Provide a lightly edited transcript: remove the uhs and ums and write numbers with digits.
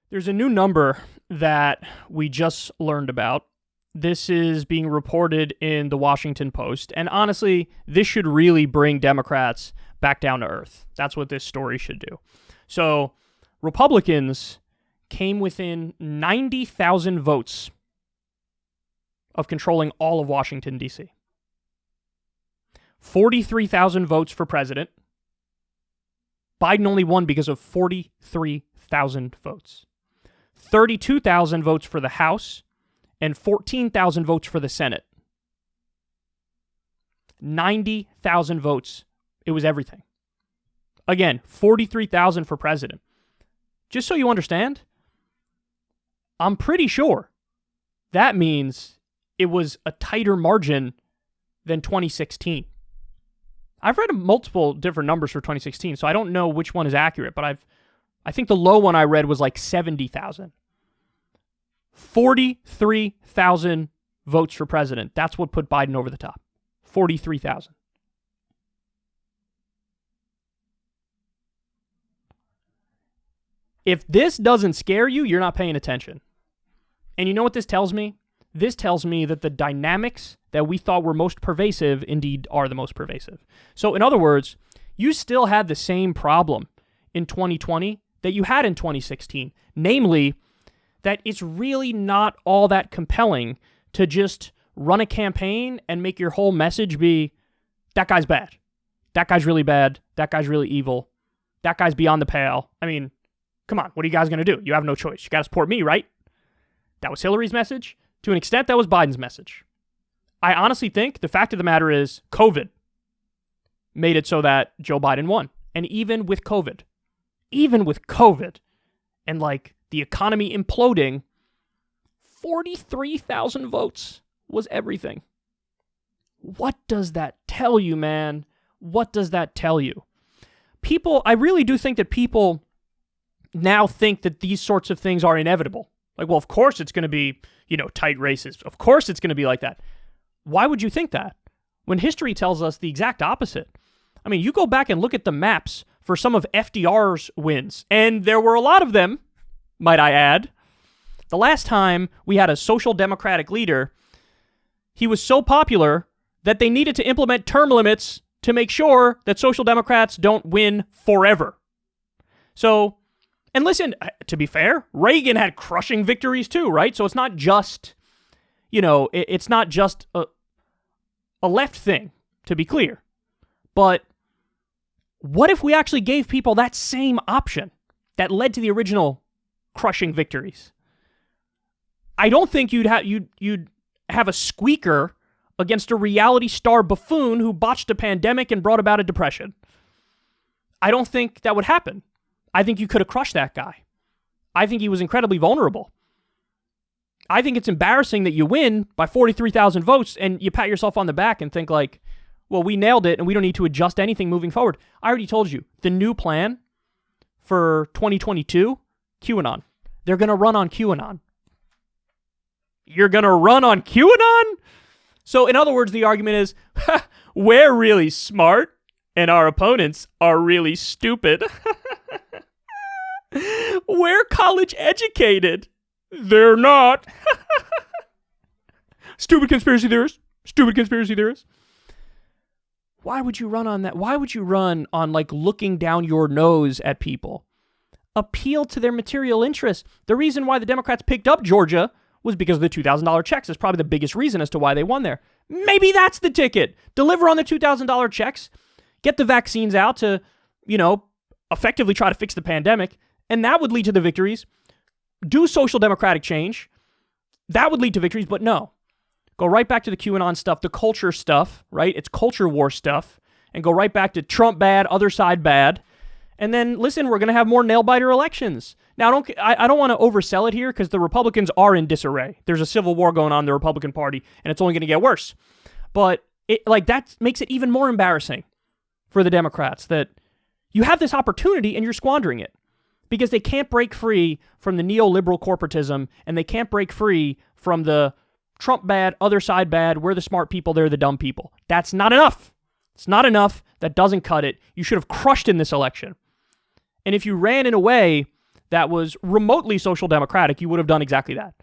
There's a new number that we just learned about. This is being reported in the Washington Post. And honestly, this should really bring Democrats back down to earth. That's what this story should do. So, Republicans came within 90,000 votes of controlling all of Washington, D.C. 43,000 votes for president. Biden only won because of 43,000 votes. 32,000 votes for the House and 14,000 votes for the Senate. 90,000 votes. It was everything. Again, 43,000 for president. Just so you understand, I'm pretty sure that means it was a tighter margin than 2016. I've read multiple different numbers for 2016, so I don't know which one is accurate, but I think the low one I read was like 70,000. 43,000 votes for president. That's what put Biden over the top. 43,000. If this doesn't scare you, you're not paying attention. And you know what this tells me? This tells me that the dynamics that we thought were most pervasive indeed are the most pervasive. So in other words, you still had the same problem in 2020 that you had in 2016. Namely, that it's really not all that compelling to just run a campaign and make your whole message be, that guy's bad. That guy's really bad. That guy's really evil. That guy's beyond the pale. I mean, come on, what are you guys going to do? You have no choice. You got to support me, right? That was Hillary's message. To an extent, that was Biden's message. I honestly think the fact of the matter is COVID made it so that Joe Biden won. And even with COVID, and like the economy imploding, 43,000 votes was everything. What does that tell you, man? What does that tell you? I really do think that people now think that these sorts of things are inevitable. Like, well, of course it's going to be, tight races. Of course it's going to be like that. Why would you think that? When history tells us the exact opposite. I mean, you go back and look at the maps for some of FDR's wins, and there were a lot of them, might I add. The last time we had a social democratic leader, he was so popular that they needed to implement term limits to make sure that social democrats don't win forever. So, and listen, to be fair, Reagan had crushing victories too, right? So it's not just, it's not just a left thing, to be clear. But what if we actually gave people that same option that led to the original crushing victories? I don't think you'd have a squeaker against a reality star buffoon who botched a pandemic and brought about a depression. I don't think that would happen. I think you could have crushed that guy. I think he was incredibly vulnerable. I think it's embarrassing that you win by 43,000 votes and you pat yourself on the back and think like, well, we nailed it and we don't need to adjust anything moving forward. I already told you, the new plan for 2022, QAnon. They're going to run on QAnon. You're going to run on QAnon? So in other words, the argument is, we're really smart and our opponents are really stupid. We're college educated. They're not. Stupid conspiracy theorists. Stupid conspiracy theorists. Why would you run on that? Why would you run on like looking down your nose at people? Appeal to their material interests. The reason why the Democrats picked up Georgia was because of the $2,000 checks. That's probably the biggest reason as to why they won there. Maybe that's the ticket. Deliver on the $2,000 checks. Get the vaccines out to, effectively try to fix the pandemic. And that would lead to the victories. Do social democratic change. That would lead to victories, but no. Go right back to the QAnon stuff, the culture stuff, right? It's culture war stuff. And go right back to Trump bad, other side bad. And then, listen, we're going to have more nail-biter elections. Now, I don't want to oversell it here because the Republicans are in disarray. There's a civil war going on in the Republican Party, and it's only going to get worse. But that makes it even more embarrassing for the Democrats that you have this opportunity and you're squandering it because they can't break free from the neoliberal corporatism and they can't break free from the Trump bad, other side bad, we're the smart people, they're the dumb people. That's not enough. It's not enough. That doesn't cut it. You should have crushed in this election. And if you ran in a way that was remotely social democratic, you would have done exactly that.